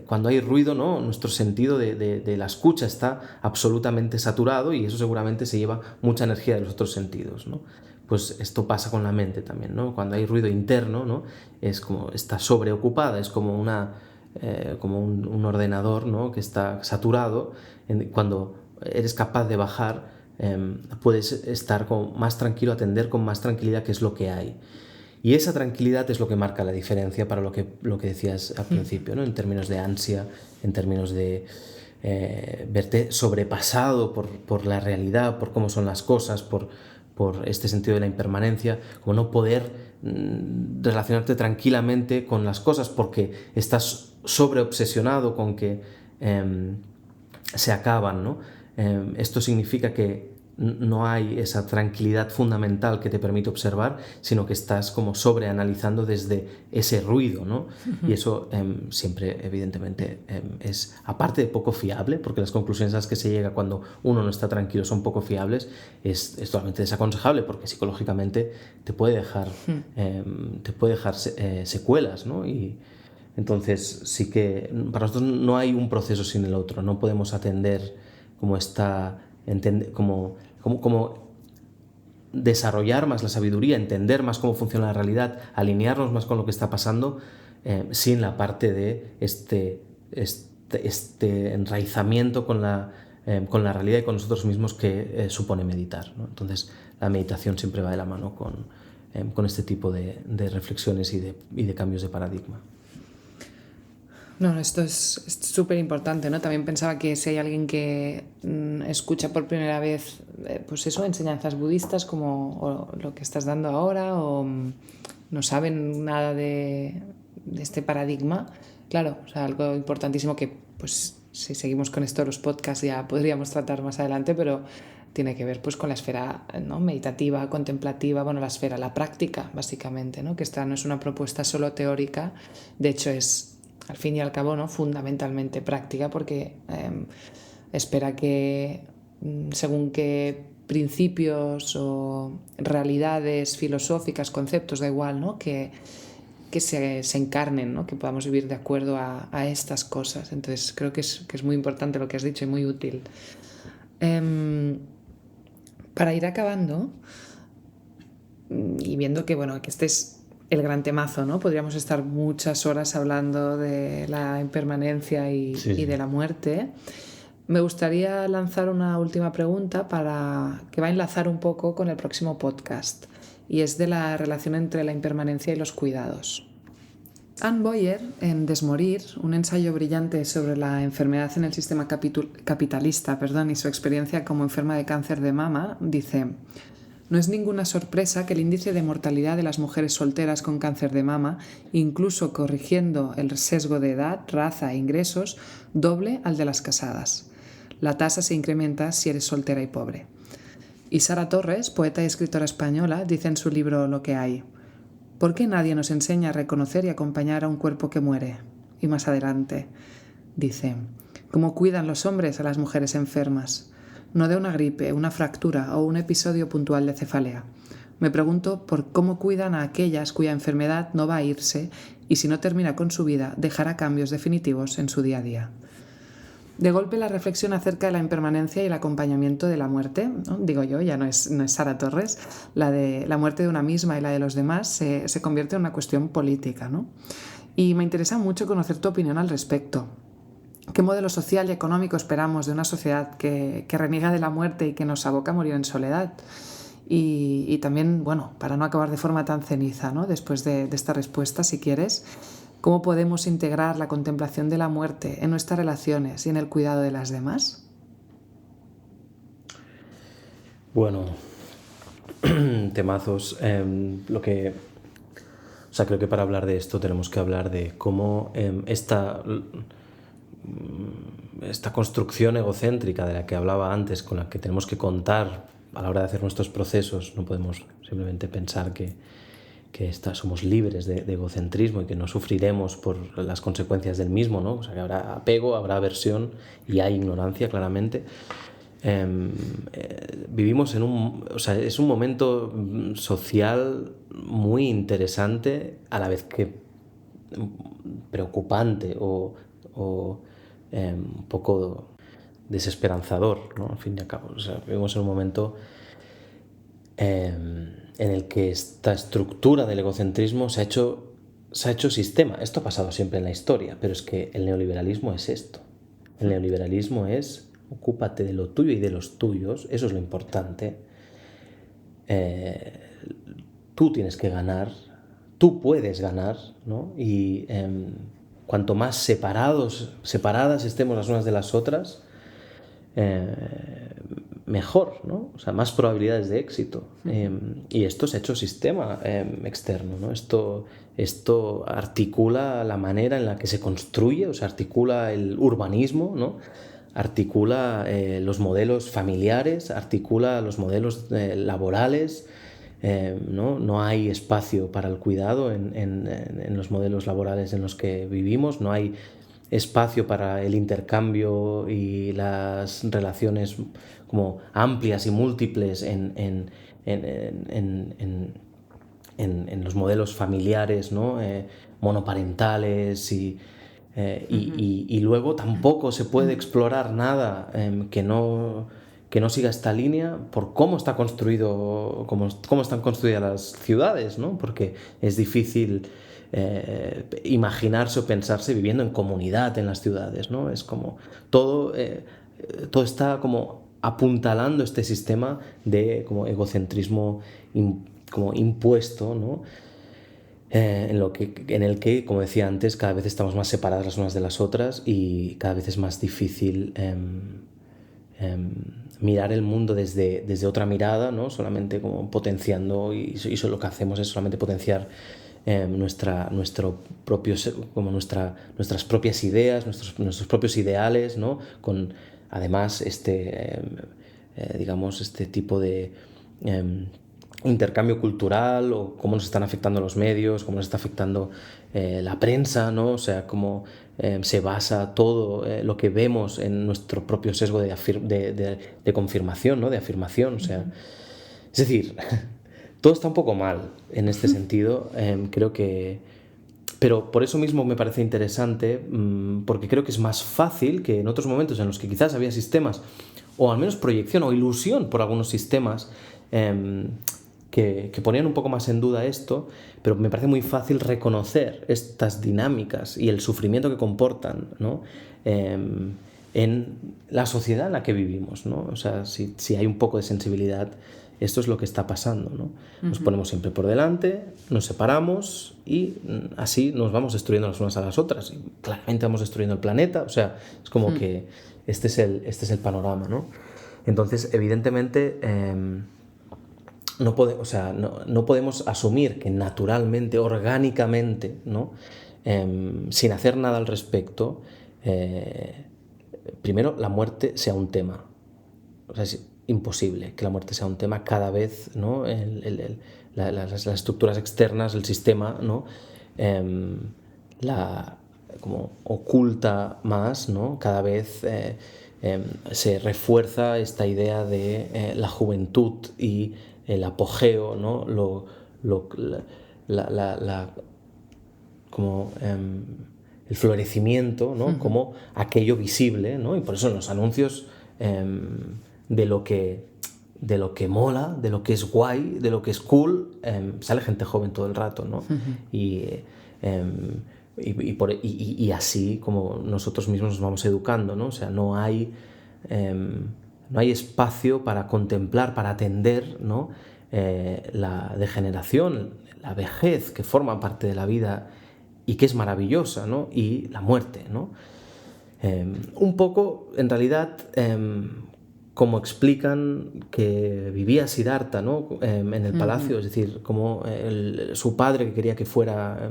cuando hay ruido, ¿no? Nuestro sentido de la escucha está absolutamente saturado y eso seguramente se lleva mucha energía de los otros sentidos, ¿no? Pues esto pasa con la mente también, ¿no? Cuando hay ruido interno, ¿no? Es como está sobreocupada, es como un ordenador, ¿no? Que está saturado. Cuando eres capaz de bajar, puedes estar más tranquilo, atender con más tranquilidad qué es lo que hay. Y esa tranquilidad es lo que marca la diferencia para lo que decías al principio, ¿no? En términos de ansia, en términos de verte sobrepasado por la realidad, por cómo son las cosas, por este sentido de la impermanencia, como no poder relacionarte tranquilamente con las cosas porque estás sobreobsesionado con que se acaban, ¿no? Esto significa que no hay esa tranquilidad fundamental que te permite observar, sino que estás como sobreanalizando desde ese ruido, ¿no? Y eso siempre, evidentemente, es, aparte de poco fiable, porque las conclusiones a las que se llega cuando uno no está tranquilo son poco fiables, es totalmente desaconsejable, porque psicológicamente te puede dejar secuelas, ¿no? Y entonces sí que para nosotros no hay un proceso sin el otro, no podemos atender como desarrollar más la sabiduría, entender más cómo funciona la realidad, alinearnos más con lo que está pasando, sin la parte de este enraizamiento con la realidad y con nosotros mismos que supone meditar, ¿no? Entonces la meditación siempre va de la mano con este tipo de reflexiones y de cambios de paradigma. No, esto es súper importante, ¿no? También pensaba que si hay alguien que escucha por primera vez, pues eso, enseñanzas budistas como lo que estás dando ahora, o no saben nada de este paradigma, claro, o sea, algo importantísimo que, pues, si seguimos con esto los podcasts ya podríamos tratar más adelante, pero tiene que ver pues con la esfera, ¿no?, meditativa, contemplativa, bueno, la práctica, básicamente, ¿no? Que esta no es una propuesta solo teórica, de hecho es, al fin y al cabo, ¿no?, fundamentalmente práctica, porque espera que según qué principios o realidades filosóficas, conceptos, da igual, ¿no?, que se encarnen, ¿no?, que podamos vivir de acuerdo a estas cosas. Entonces creo que es muy importante lo que has dicho y muy útil. Para ir acabando y viendo que, bueno, que este es el gran temazo, ¿no? Podríamos estar muchas horas hablando de la impermanencia y de la muerte. Me gustaría lanzar una última pregunta que va a enlazar un poco con el próximo podcast, y es de la relación entre la impermanencia y los cuidados. Anne Boyer, en Desmorir, un ensayo brillante sobre la enfermedad en el sistema capitalista, y su experiencia como enferma de cáncer de mama, dice: no es ninguna sorpresa que el índice de mortalidad de las mujeres solteras con cáncer de mama, incluso corrigiendo el sesgo de edad, raza e ingresos, doble al de las casadas. La tasa se incrementa si eres soltera y pobre. Y Sara Torres, poeta y escritora española, dice en su libro Lo que hay: ¿por qué nadie nos enseña a reconocer y acompañar a un cuerpo que muere? Y más adelante dice: ¿cómo cuidan los hombres a las mujeres enfermas? No de una gripe, una fractura o un episodio puntual de cefalea. Me pregunto por cómo cuidan a aquellas cuya enfermedad no va a irse y, si no termina con su vida, dejará cambios definitivos en su día a día. De golpe, la reflexión acerca de la impermanencia y el acompañamiento de la muerte, ¿no?, digo yo, ya no es Sara Torres, la de la muerte de una misma y la de los demás, se convierte en una cuestión política, ¿no? Y me interesa mucho conocer tu opinión al respecto. ¿Qué modelo social y económico esperamos de una sociedad que reniega de la muerte y que nos aboca a morir en soledad? Y también, bueno, para no acabar de forma tan ceniza, ¿no?, después de esta respuesta, si quieres, ¿cómo podemos integrar la contemplación de la muerte en nuestras relaciones y en el cuidado de las demás? Bueno, temazos. Creo que para hablar de esto tenemos que hablar de cómo esta construcción egocéntrica de la que hablaba antes, con la que tenemos que contar a la hora de hacer nuestros procesos, no podemos simplemente pensar que somos libres de egocentrismo y que no sufriremos por las consecuencias del mismo, ¿no? O sea, que habrá apego, habrá aversión y hay ignorancia, claramente. Vivimos es un momento social muy interesante, a la vez que preocupante o un poco desesperanzador, ¿no? Al fin y al cabo, vivimos en un momento en el que esta estructura del egocentrismo se ha hecho sistema. Esto ha pasado siempre en la historia, pero es que el neoliberalismo es esto. El neoliberalismo es: ocúpate de lo tuyo y de los tuyos, eso es lo importante. Tú tienes que ganar, tú puedes ganar, ¿no? Y cuanto más separadas estemos las unas de las otras, mejor, ¿no? O sea, más probabilidades de éxito. Y esto se ha hecho sistema externo, ¿no? Esto articula la manera en la que se construye, o sea, articula el urbanismo, ¿no? articula los modelos familiares, articula los modelos laborales. No hay espacio para el cuidado en los modelos laborales en los que vivimos, no hay espacio para el intercambio y las relaciones como amplias y múltiples en los modelos familiares, ¿no? Monoparentales y luego tampoco se puede explorar nada que no siga esta línea por cómo está construido, cómo están construidas las ciudades, ¿no? Porque es difícil imaginarse o pensarse viviendo en comunidad en las ciudades, ¿no? Es como todo está como apuntalando este sistema de como egocentrismo como impuesto, ¿no? En el que, como decía antes, cada vez estamos más separadas las unas de las otras y cada vez es más difícil mirar el mundo desde otra mirada, ¿no? Solamente como potenciando, y eso lo que hacemos es solamente potenciar nuestras propias ideas, nuestros propios ideales, ¿no? Con además digamos, este tipo de intercambio cultural, o cómo nos están afectando los medios, cómo nos está afectando la prensa, ¿no? O sea, cómo se basa todo lo que vemos en nuestro propio sesgo de confirmación, ¿no? De afirmación, o sea, es decir, todo está un poco mal en este sentido, creo que... Pero por eso mismo me parece interesante, porque creo que es más fácil que en otros momentos en los que quizás había sistemas, o al menos proyección o ilusión por algunos sistemas que ponían un poco más en duda esto, pero me parece muy fácil reconocer estas dinámicas y el sufrimiento que comportan, ¿no? En la sociedad en la que vivimos, ¿no? O sea, si hay un poco de sensibilidad, esto es lo que está pasando, ¿no? Nos ponemos siempre por delante, nos separamos y así nos vamos destruyendo las unas a las otras. Y claramente vamos destruyendo el planeta, o sea, es como que este es el panorama, ¿no? Entonces, evidentemente, no podemos asumir que naturalmente, orgánicamente, ¿no? Sin hacer nada al respecto, primero, la muerte sea un tema. O sea, es imposible que la muerte sea un tema cada vez, ¿no? Las estructuras externas, el sistema, ¿no? Como oculta más, ¿no? Cada vez se refuerza esta idea de la juventud y el apogeo, ¿no? Como el florecimiento, ¿no? Como aquello visible, ¿no? Y por eso en los anuncios de lo que mola, de lo que es guay, de lo que es cool, sale gente joven todo el rato, ¿no? Y así como nosotros mismos nos vamos educando, ¿no? O sea, no hay espacio para contemplar, para atender, ¿no? La degeneración, la vejez que forma parte de la vida y que es maravillosa, ¿no? Y la muerte, ¿no? Un poco, en realidad, como explican que vivía Siddhartha, ¿no? En el palacio, es decir, como su padre que quería que fuera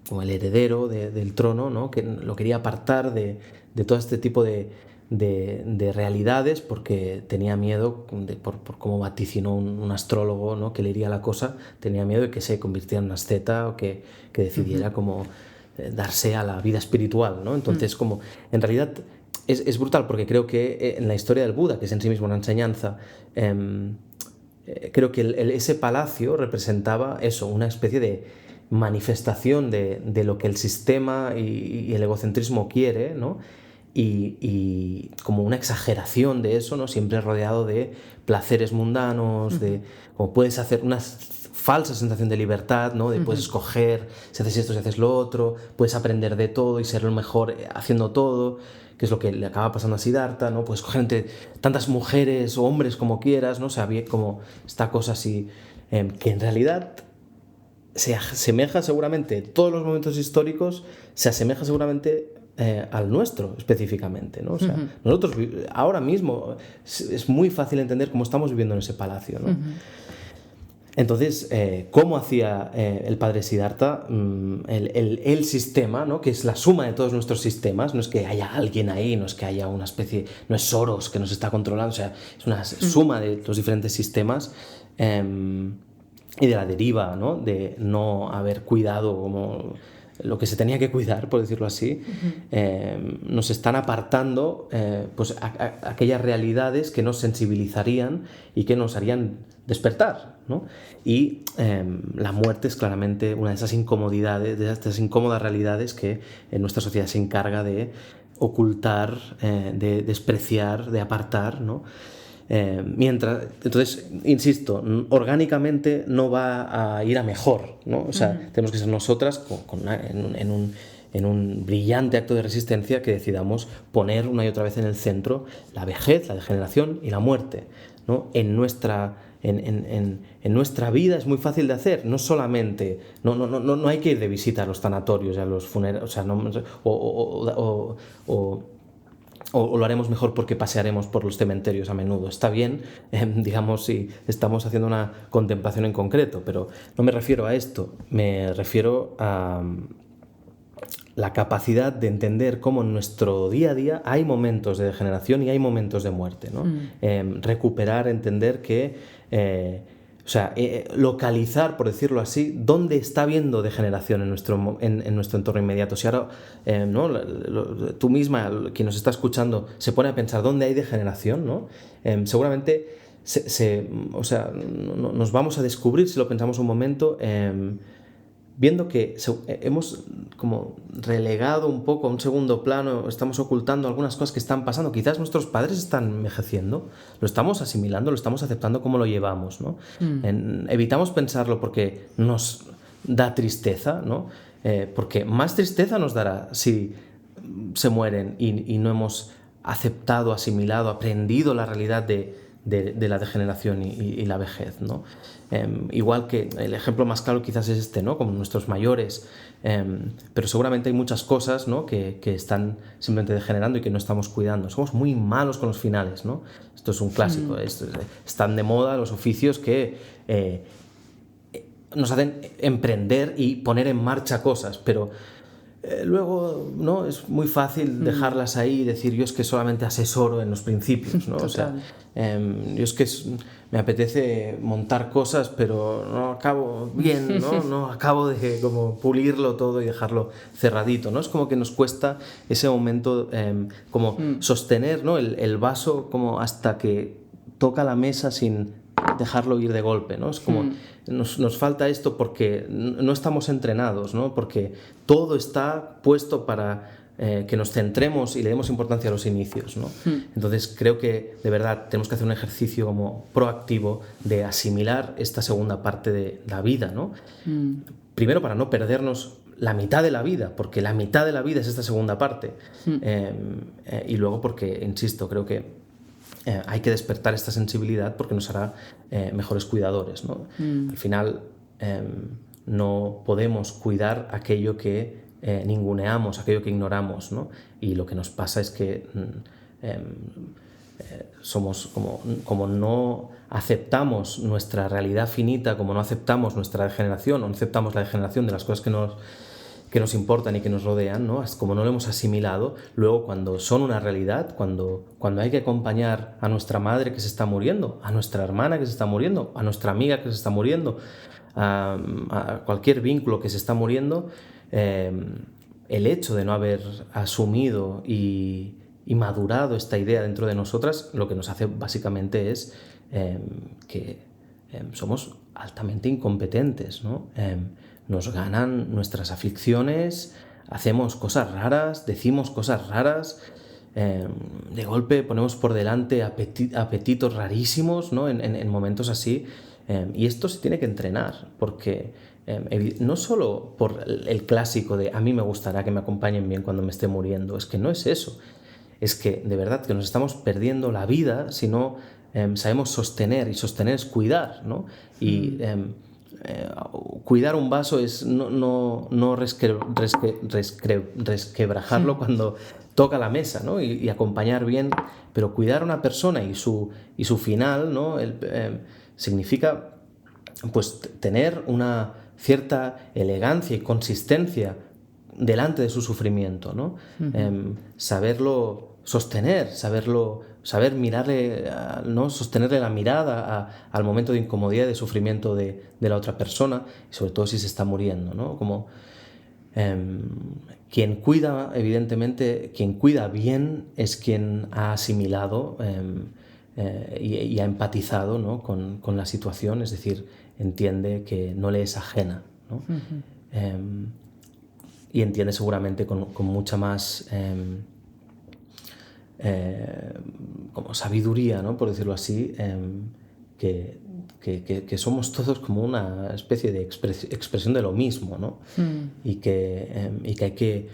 como el heredero del trono, ¿no? Que lo quería apartar de todo este tipo de realidades porque tenía miedo, por cómo vaticinó un astrólogo, ¿no? Que leería la cosa, tenía miedo de que se convirtiera en una asceta o que decidiera como darse a la vida espiritual, ¿no? Entonces, como en realidad es brutal, porque creo que en la historia del Buda, que es en sí mismo una enseñanza, creo que ese palacio representaba eso, una especie de manifestación de lo que el sistema y el egocentrismo quiere, ¿no? Y como una exageración de eso, ¿no? Siempre rodeado de placeres mundanos, de como puedes hacer una falsa sensación de libertad, ¿no? De puedes escoger si haces esto, si haces lo otro, puedes aprender de todo y ser el mejor haciendo todo, que es lo que le acaba pasando a Siddhartha, ¿no? Puedes escoger entre tantas mujeres o hombres como quieras, ¿no? O sea, había como esta cosa así que en realidad se asemeja seguramente, todos los momentos históricos se asemeja seguramente al nuestro específicamente, ¿no? O sea, nosotros ahora mismo es muy fácil entender cómo estamos viviendo en ese palacio, ¿no? Entonces, ¿cómo hacía el padre Siddhartha el sistema, ¿no? Que es la suma de todos nuestros sistemas? No es que haya alguien ahí, no es que haya una especie, no es Soros que nos está controlando, o sea, es una suma de los diferentes sistemas y de la deriva, ¿no? De no haber cuidado como lo que se tenía que cuidar, por decirlo así, nos están apartando pues aquellas realidades que nos sensibilizarían y que nos harían despertar, ¿no? Y la muerte es claramente una de esas incomodidades, de esas incómodas realidades que nuestra sociedad se encarga de ocultar, de despreciar, de apartar, ¿no? Entonces, insisto, orgánicamente no va a ir a mejor, ¿no? O sea, tenemos que ser nosotras en un brillante acto de resistencia que decidamos poner una y otra vez en el centro la vejez, la degeneración y la muerte, ¿no? En nuestra vida es muy fácil de hacer, no solamente, no hay que ir de visita a los tanatorios y a los funerales, o sea, o lo haremos mejor porque pasearemos por los cementerios a menudo. Está bien, digamos, si estamos haciendo una contemplación en concreto, pero no me refiero a esto, me refiero a la capacidad de entender cómo en nuestro día a día hay momentos de degeneración y hay momentos de muerte, ¿no? Recuperar, entender que... localizar, por decirlo así, dónde está habiendo degeneración en nuestro entorno inmediato. Si ahora tú misma, quien nos está escuchando, se pone a pensar dónde hay degeneración, ¿no? Seguramente nos vamos a descubrir, si lo pensamos un momento, viendo que hemos como relegado un poco a un segundo plano, estamos ocultando algunas cosas que están pasando. Quizás nuestros padres están envejeciendo, lo estamos asimilando, lo estamos aceptando como lo llevamos, ¿no? Evitamos pensarlo porque nos da tristeza, ¿no? Porque más tristeza nos dará si se mueren y no hemos aceptado, asimilado, aprendido la realidad de la degeneración y la vejez, ¿no? Igual que el ejemplo más claro quizás es este, ¿no? Como nuestros mayores, pero seguramente hay muchas cosas, ¿no? que están simplemente degenerando y que no estamos cuidando. Somos muy malos con los finales, ¿no? Esto es un clásico, están de moda los oficios que nos hacen emprender y poner en marcha cosas, pero luego, ¿no? Es muy fácil dejarlas ahí y decir yo es que solamente asesoro en los principios, ¿no? O sea, yo es que me apetece montar cosas, pero no acabo bien, ¿no? No acabo de como pulirlo todo y dejarlo cerradito, ¿no? Es como que nos cuesta ese momento como sostener, ¿no? el vaso como hasta que toca la mesa sin dejarlo ir de golpe, ¿no? Es como nos falta esto porque no estamos entrenados, ¿no? Porque todo está puesto para que nos centremos y le demos importancia a los inicios, ¿no? Entonces creo que de verdad tenemos que hacer un ejercicio como proactivo de asimilar esta segunda parte de la vida, ¿no? Primero para no perdernos la mitad de la vida, porque la mitad de la vida es esta segunda parte, y luego porque, insisto, creo que hay que despertar esta sensibilidad porque nos hará mejores cuidadores, ¿no? Al final no podemos cuidar aquello que ninguneamos, aquello que ignoramos, ¿no? Y lo que nos pasa es que somos como no aceptamos nuestra realidad finita, como no aceptamos nuestra degeneración, o no aceptamos la degeneración de las cosas que nos importan y que nos rodean, ¿no? Como no lo hemos asimilado, luego cuando son una realidad, cuando hay que acompañar a nuestra madre que se está muriendo, a nuestra hermana que se está muriendo, a nuestra amiga que se está muriendo, a cualquier vínculo que se está muriendo, el hecho de no haber asumido y madurado esta idea dentro de nosotras, lo que nos hace básicamente es que somos altamente incompetentes, ¿no? Nos ganan nuestras aflicciones, hacemos cosas raras, decimos cosas raras, de golpe ponemos por delante apetitos rarísimos, ¿no? en momentos así, y esto se tiene que entrenar, porque no solo por el clásico de a mí me gustará que me acompañen bien cuando me esté muriendo, es que no es eso, es que de verdad que nos estamos perdiendo la vida si no sabemos sostener, y sostener es cuidar, ¿no? Y cuidar un vaso es no resquebrajarlo cuando toca la mesa, ¿no? Y acompañar bien, pero cuidar a una persona y su final, ¿no? Significa pues tener una cierta elegancia y consistencia delante de su sufrimiento, ¿no? Saberlo sostener, saber mirarle, ¿no? Sostenerle la mirada al momento de incomodidad, de sufrimiento de la otra persona, y sobre todo si se está muriendo, ¿no? Como quien cuida, evidentemente, quien cuida bien es quien ha asimilado y ha empatizado, ¿no? con la situación, es decir, entiende que no le es ajena, ¿no? Y entiende seguramente con mucha más como sabiduría, ¿no? Por decirlo así, que somos todos como una especie de expresión de lo mismo, ¿no? Y que hay que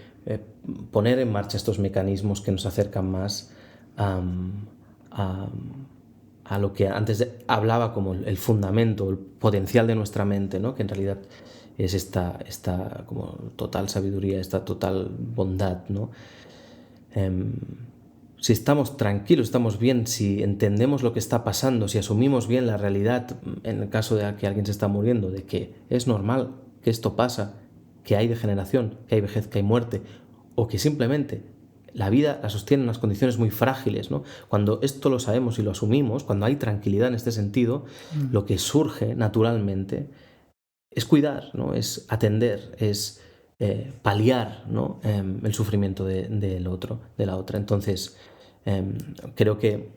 poner en marcha estos mecanismos que nos acercan más a lo que antes hablaba como el fundamento, el potencial de nuestra mente, ¿no? Que en realidad es esta como total sabiduría, esta total bondad, ¿no? Si estamos tranquilos, estamos bien, si entendemos lo que está pasando, si asumimos bien la realidad, en el caso de que alguien se está muriendo, de que es normal que esto pasa, que hay degeneración, que hay vejez, que hay muerte, o que simplemente la vida la sostiene en unas condiciones muy frágiles, ¿no? Cuando esto lo sabemos y lo asumimos, cuando hay tranquilidad en este sentido, lo que surge naturalmente es cuidar, ¿no? Es atender, es paliar, ¿no? El sufrimiento del otro, de la otra. Entonces, creo que,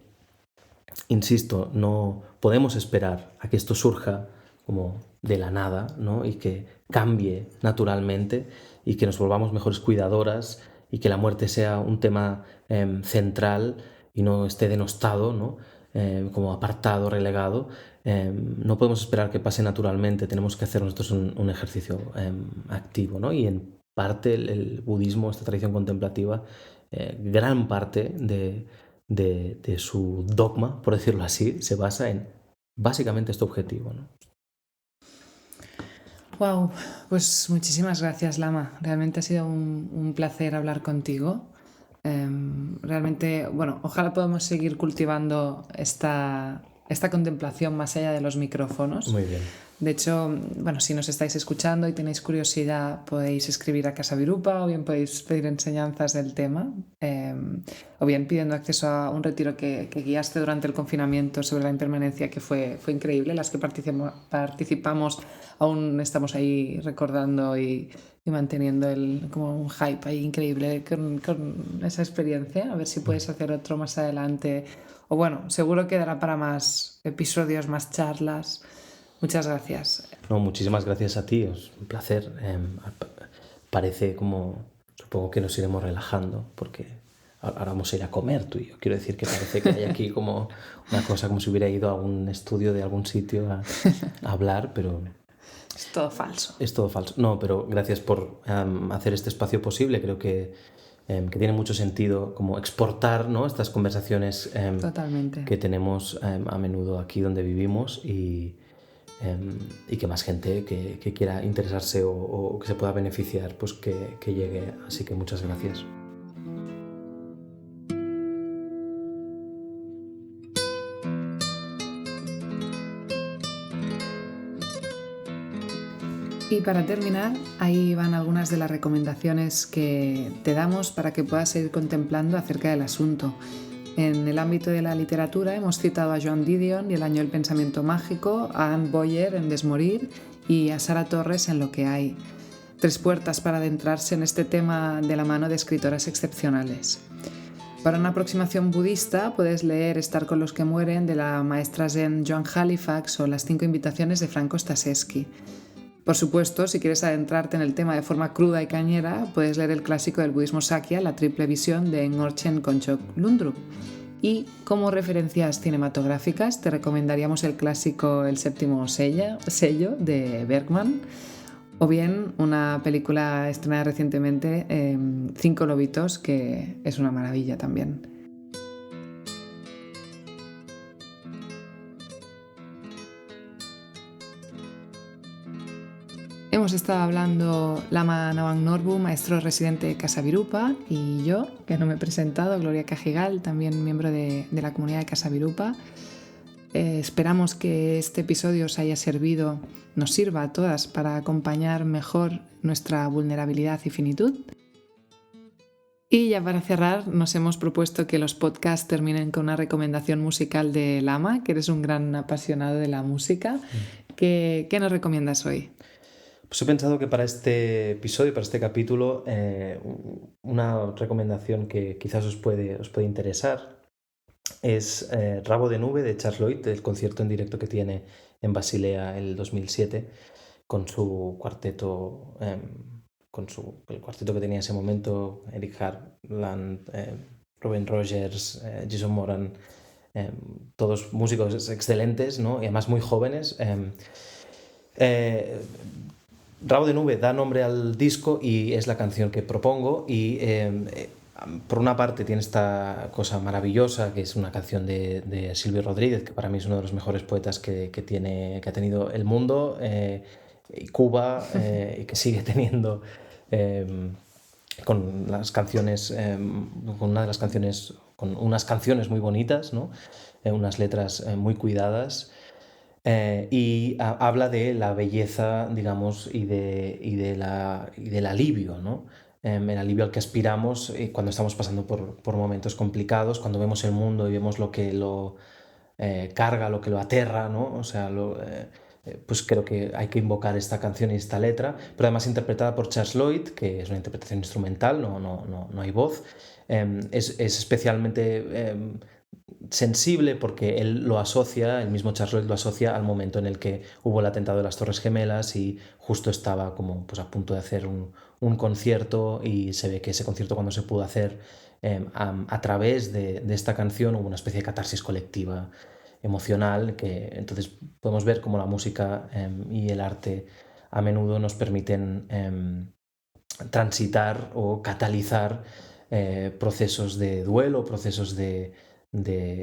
insisto, no podemos esperar a que esto surja como de la nada, ¿no? Y que cambie naturalmente y que nos volvamos mejores cuidadoras y que la muerte sea un tema central y no esté denostado, ¿no? Como apartado, relegado. No podemos esperar que pase naturalmente, tenemos que hacer nosotros un ejercicio activo, ¿no? Y en parte el budismo, esta tradición contemplativa, gran parte de su dogma, por decirlo así, se basa en básicamente este objetivo, ¿no? Wow, pues muchísimas gracias, Lama. Realmente ha sido un placer hablar contigo. Realmente, bueno, ojalá podamos seguir cultivando esta contemplación más allá de los micrófonos. Muy bien. De hecho, bueno, si nos estáis escuchando y tenéis curiosidad, podéis escribir a Casa Virupa o bien podéis pedir enseñanzas del tema, o bien pidiendo acceso a un retiro que guiaste durante el confinamiento sobre la impermanencia, que fue increíble. Las que participamos aún estamos ahí recordando y manteniendo como un hype ahí increíble con esa experiencia. A ver si puedes hacer otro más adelante. O bueno, seguro quedará para más episodios, más charlas. Muchas gracias. No, muchísimas gracias a ti, es un placer. Parece como, supongo que nos iremos relajando, porque ahora vamos a ir a comer tú y yo. Quiero decir que parece que hay aquí como una cosa como si hubiera ido a un estudio de algún sitio a hablar, pero... Es todo falso. Es todo falso. No, pero gracias por hacer este espacio posible. Creo que tiene mucho sentido como exportar, ¿no? Estas conversaciones Totalmente. que tenemos a menudo aquí donde vivimos y que más gente que quiera interesarse o que se pueda beneficiar, pues que llegue. Así que muchas gracias. Y para terminar, ahí van algunas de las recomendaciones que te damos para que puedas seguir contemplando acerca del asunto. En el ámbito de la literatura hemos citado a Joan Didion y El año del pensamiento mágico, a Anne Boyer en Desmorir y a Sara Torres en Lo que hay. 3 puertas para adentrarse en este tema de la mano de escritoras excepcionales. Para una aproximación budista puedes leer Estar con los que mueren de la maestra zen Joan Halifax o Las 5 invitaciones de Franco Staszewski. Por supuesto, si quieres adentrarte en el tema de forma cruda y cañera, puedes leer el clásico del budismo Sakya, La triple visión de Ngorchen Konchok Lundrup. Y como referencias cinematográficas te recomendaríamos el clásico El séptimo sello de Bergman, o bien una película estrenada recientemente, 5 lobitos, que es una maravilla también. Hemos estado hablando Lama Nawang Norbu, maestro residente de Casa Virupa, y yo, que no me he presentado, Gloria Cajigal, también miembro de la comunidad de Casa Virupa. esperamos que este episodio os haya servido, nos sirva a todas para acompañar mejor nuestra vulnerabilidad y finitud. Y ya para cerrar, nos hemos propuesto que los podcasts terminen con una recomendación musical de Lama, que eres un gran apasionado de la música. ¿Qué nos recomiendas hoy? Pues he pensado que para este episodio, para este capítulo, una recomendación que quizás os puede interesar es Rabo de Nube de Charles Lloyd, del concierto en directo que tiene en Basilea el 2007 con su cuarteto, el cuarteto que tenía en ese momento, Eric Harland, Robin Rogers, Jason Moran, todos músicos excelentes, ¿no? Y además muy jóvenes. Rabo de Nube da nombre al disco y es la canción que propongo y por una parte tiene esta cosa maravillosa que es una canción de Silvio Rodríguez, que para mí es uno de los mejores poetas que ha tenido el mundo y Cuba y que sigue teniendo con las canciones, con una de las canciones, con unas canciones muy bonitas, ¿no? Unas letras muy cuidadas. Y habla de la belleza, digamos, y del alivio, ¿no? El alivio al que aspiramos cuando estamos pasando por momentos complicados, cuando vemos el mundo y vemos lo que lo carga, lo que lo aterra, ¿no? O sea, pues creo que hay que invocar esta canción y esta letra, pero además interpretada por Charles Lloyd, que es una interpretación instrumental, no hay voz. Es especialmente sensible porque él lo asocia, el mismo Charles Lloyd lo asocia al momento en el que hubo el atentado de las Torres Gemelas y justo estaba como pues, a punto de hacer un concierto y se ve que ese concierto cuando se pudo hacer a través de esta canción hubo una especie de catarsis colectiva emocional que entonces podemos ver cómo la música y el arte a menudo nos permiten transitar o catalizar procesos de duelo, procesos de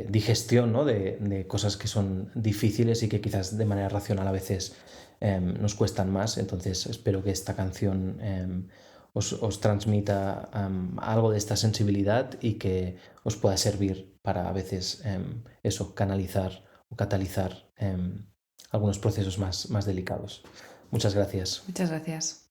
digestión, ¿no? de cosas que son difíciles y que quizás de manera racional a veces nos cuestan más. Entonces espero que esta canción os transmita algo de esta sensibilidad y que os pueda servir para a veces canalizar o catalizar algunos procesos más delicados. Muchas gracias. Muchas gracias.